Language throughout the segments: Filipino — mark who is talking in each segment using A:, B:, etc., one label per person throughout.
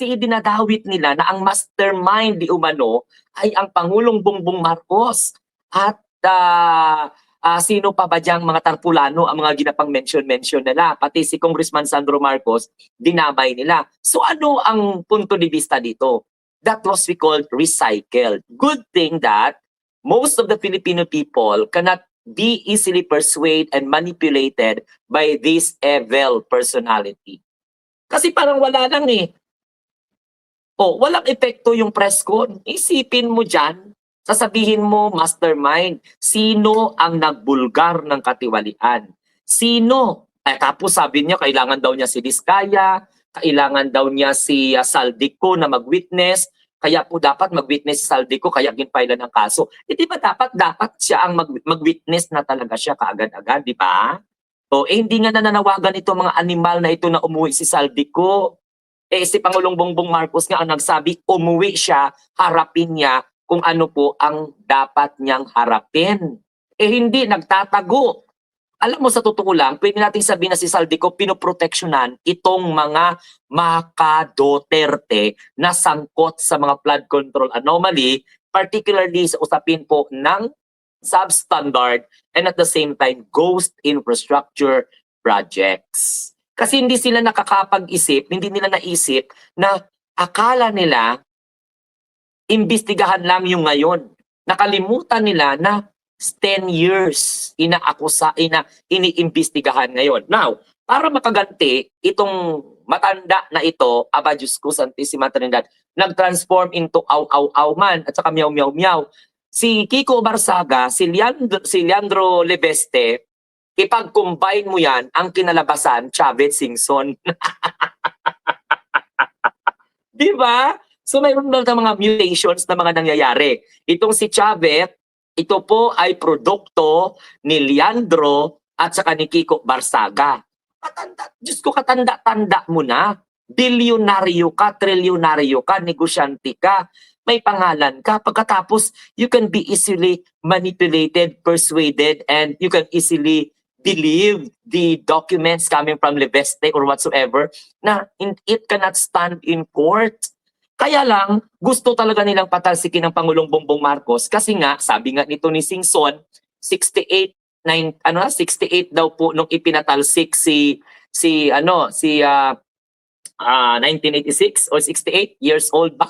A: kasi idinadawit nila na ang mastermind di umano ay ang Pangulong Bongbong Marcos at sino pa ba diyang mga tarpulano ang mga ginapang mention nila, pati si Congressman Sandro Marcos, dinamay nila. So ano ang punto de vista dito? That was we called recycled. Good thing that most of the Filipino people cannot be easily persuaded and manipulated by this evil personality. Kasi parang wala lang eh. O, walang epekto yung press con. Isipin mo dyan, sasabihin mo, mastermind, sino ang nagbulgar ng katiwalian? Sino? Tapos sabi niya, kailangan daw niya si Diskaya, kailangan daw niya si Saldico na mag-witness, kaya po dapat mag-witness si Saldico, kaya ginpailan ng kaso. Di ba dapat siya ang mag-witness na talaga siya kaagad-agad, di ba? O, hindi nga nananawagan ito mga animal na ito na umuwi si Saldico. Si Pangulong Bongbong Marcos nga ang nagsabi, umuwi siya, harapin niya kung ano po ang dapat niyang harapin. Hindi, nagtatago. Alam mo, sa totoo lang, pwede natin sabihin na si Saldico pinoproteksyonan itong mga maka-Duterte na sangkot sa mga flood control anomaly, particularly sa usapin po ng substandard and at the same time ghost infrastructure projects. Kasi hindi sila nakakapag-isip, hindi nila naisip na akala nila imbestigahan lang yung ngayon. Nakalimutan nila na 10 years iniimbestigahan ngayon. Now, para makaganti itong matanda na ito, aba Diyos ko, Santissima Trinidad, nag-transform into aw-aw-aw man at saka meow-meow-meow. Si Kiko Barsaga, si Leandro Lebeste, ipag-combine mo yan, ang kinalabasan, Chavez Singson. Di ba? So mayroon na mga mutations na mga nangyayari. Itong si Chavez, ito po ay produkto ni Leandro at saka ni Kiko Barsaga. Diyos ko, katanda-tanda mo na. Bilyonaryo ka, trilyonaryo ka, negosyante ka, may pangalan ka. Pagkatapos, you can be easily manipulated, persuaded, and you can easily believe the documents coming from Lebeste or whatsoever na it cannot stand in court. Kaya lang, gusto talaga nilang patalsikin ng Pangulong Bongbong Marcos kasi nga, sabi nga nito ni Singson, 68 daw po nung ipinatalsik si 1986 or 68 years old ba?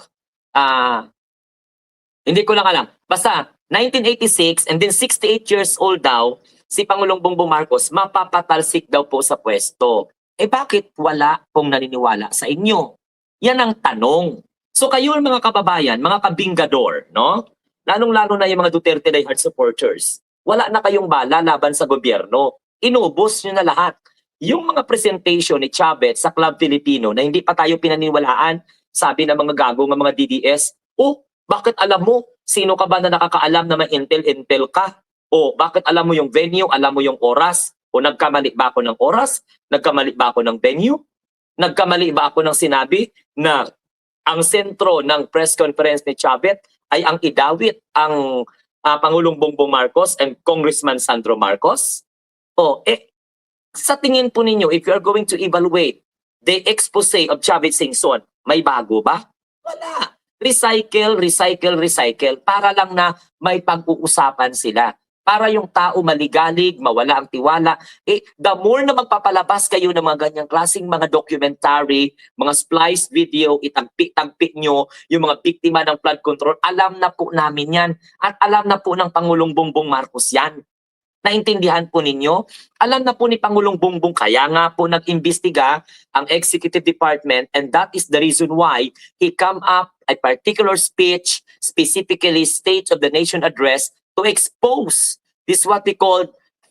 A: Hindi ko lang alam. Basta 1986 and then 68 years old daw si Pangulong Bongbong Marcos mapapatalsik daw po sa pwesto. Bakit wala pong naniniwala sa inyo? Yan ang tanong. So kayo mga kababayan, mga kabinggador, no? Lalong-lalo na yung mga Duterte diehard supporters. Wala na kayong bala laban sa gobyerno. Inubos nyo na lahat. Yung mga presentation ni Chavez sa Club Filipino na hindi pa tayo pinaniwalaan, sabi ng mga gago ng mga DDS, bakit alam mo? Sino ka ba na nakakaalam na may intel ka? Bakit alam mo yung venue, alam mo yung oras? Nagkamali ba ako ng oras? Nagkamali ba ako ng venue? Nagkamali ba ako ng sinabi na ang sentro ng press conference ni Chavez ay ang idawit ang Pangulong Bongbong Marcos and Congressman Sandro Marcos? Sa tingin po ninyo, if you are going to evaluate the expose of Chavez Singson, may bago ba? Wala. Recycle, recycle, recycle para lang na may pag-uusapan sila. Para yung tao maligalig, mawala ang tiwala. The more na magpapalabas kayo ng mga ganyang klaseng mga documentary, mga spliced video, itagpik-tagpik nyo yung mga biktima ng flood control, alam na po namin yan. At alam na po ng Pangulong Bongbong Marcos yan. Naintindihan po ninyo? Alam na po ni Pangulong Bongbong, kaya nga po nag-imbestiga ang Executive Department, and that is the reason why he come up a particular speech, specifically State of the Nation Address, to expose this what we call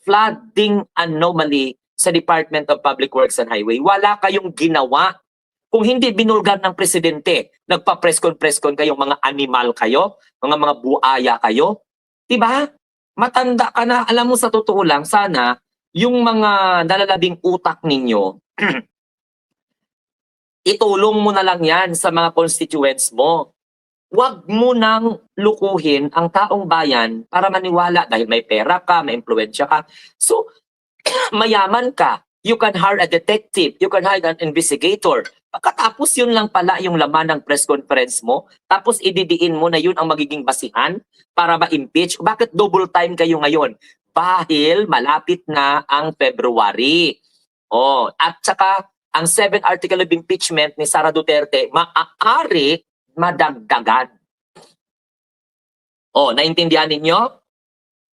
A: flooding anomaly sa Department of Public Works and Highway. Wala kayong ginawa. Kung hindi binulgar ng presidente, nagpa-press-con kayong mga animal kayo, mga buaya kayo. Diba? Matanda ka na, alam mo sa totoo lang, sana yung mga nalalabing utak ninyo, itulong mo na lang yan sa mga constituents mo. Huwag mo nang lukuhin ang taong bayan para maniwala dahil may pera ka, may impluwensya ka. So, mayaman ka. You can hire a detective, you can hire an investigator. Pagkatapos yun lang pala yung laman ng press conference mo, tapos ididiin mo na yun ang magiging basihan para ma-impeach. Bakit double time kayo ngayon? Dahil malapit na ang February. Oh, at saka ang 7th article of impeachment ni Sara Duterte maaari madagdagan. Oh, naintindihan ninyo?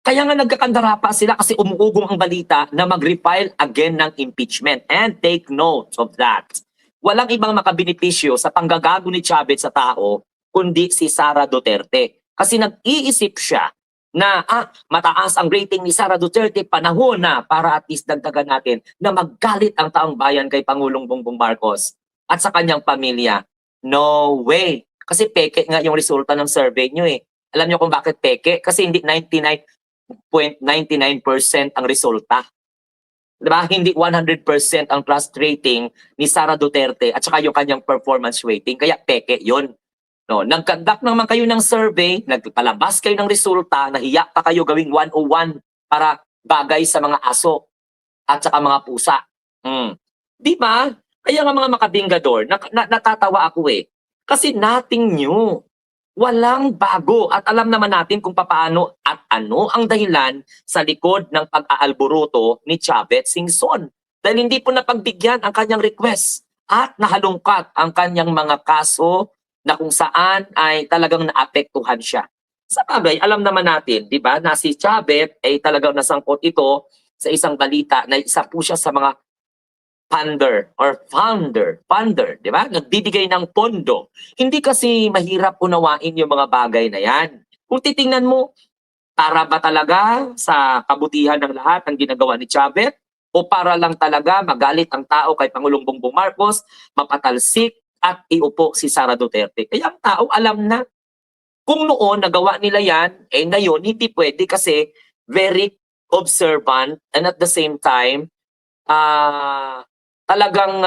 A: Kaya nga nagkakandara pa sila kasi umuugong ang balita na mag-refile again ng impeachment. And take note of that. Walang ibang makabinipisyo sa panggagago ni Chavez sa tao kundi si Sara Duterte. Kasi nag-iisip siya na mataas ang rating ni Sara Duterte, panahon na para at least dagdagan natin na maggalit ang taong bayan kay Pangulong Bongbong Marcos at sa kanyang pamilya. No way. Kasi peke nga yung resulta ng survey nyo eh. Alam nyo kung bakit peke? Kasi hindi 99.99% ang resulta. Diba? Hindi 100% ang trust rating ni Sara Duterte at saka yung kanyang performance rating. Kaya peke yun. No, nag-conduct naman kayo ng survey, nagpalabas kayo ng resulta, nahiya pa kayo gawing 101 para bagay sa mga aso at saka mga pusa. Di ba? Kaya nga mga makabingador, natatawa ako eh. Kasi nothing new. Walang bago at alam naman natin kung paano at ano ang dahilan sa likod ng pag-aalboroto ni Chavez Singson. Dahil hindi po napagbigyan ang kanyang request at nahalungkat ang kanyang mga kaso na kung saan ay talagang naapektuhan siya. Sa bagay, alam naman natin, di ba, na si Chavez ay talagang nasangkot ito sa isang balita na isa po siya sa mga funder, di ba? Nagbibigay ng pondo. Hindi kasi mahirap unawain yung mga bagay na yan. Kung titingnan mo, para ba talaga sa kabutihan ng lahat ang ginagawa ni Chavez? O para lang talaga magalit ang tao kay Pangulong Bongbong Marcos, mapatalsik at iupo si Sara Duterte? Kaya ang tao alam na. Kung noon nagawa nila yan, eh ngayon hindi pwede kasi very observant and at the same time, talagang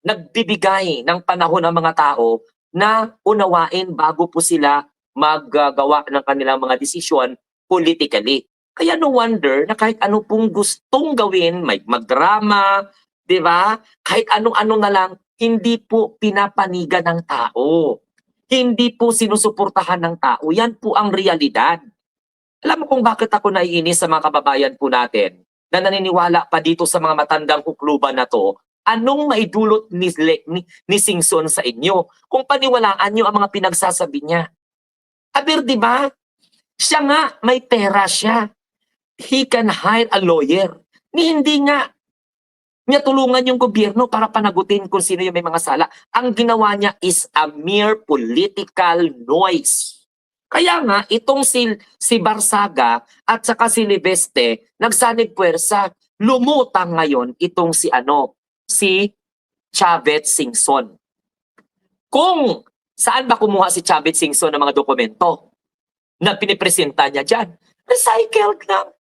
A: nagbibigay ng panahon ang mga tao na unawain bago po sila maggagawa ng kanilang mga desisyon politically. Kaya no wonder na kahit ano pong gustong gawin, may magdrama, di ba? Kahit anong-ano na lang, hindi po pinapanigan ng tao. Hindi po sinusuportahan ng tao. Yan po ang realidad. Alam mo kung bakit ako naiinis sa mga kababayan po natin na naniniwala pa dito sa mga matandang hukluban na to? Anong maidulot ni Singson sa inyo kung paniwalaan nyo ang mga pinagsasabi niya? Aber, di ba? Siya nga, may pera siya. He can hire a lawyer. Hindi nga niya tulungan yung gobyerno para panagutin kung sino yung may mga sala. Ang ginawa niya is a mere political noise. Kaya nga, itong si Barsaga at saka si Libeste, nagsanib puwersa, lumutang ngayon itong si Chavez Singson. Kung saan ba kumuha si Chavez Singson ng mga dokumento na pinipresenta niya dyan? Recycled lang.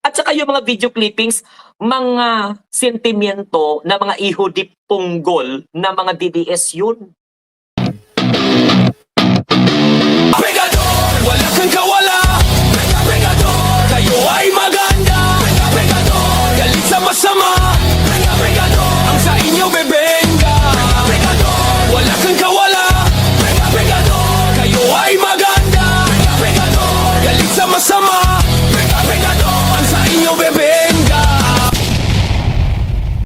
A: At saka yung mga video clippings, mga sentimiento na mga iho di punggol na mga DDS yun.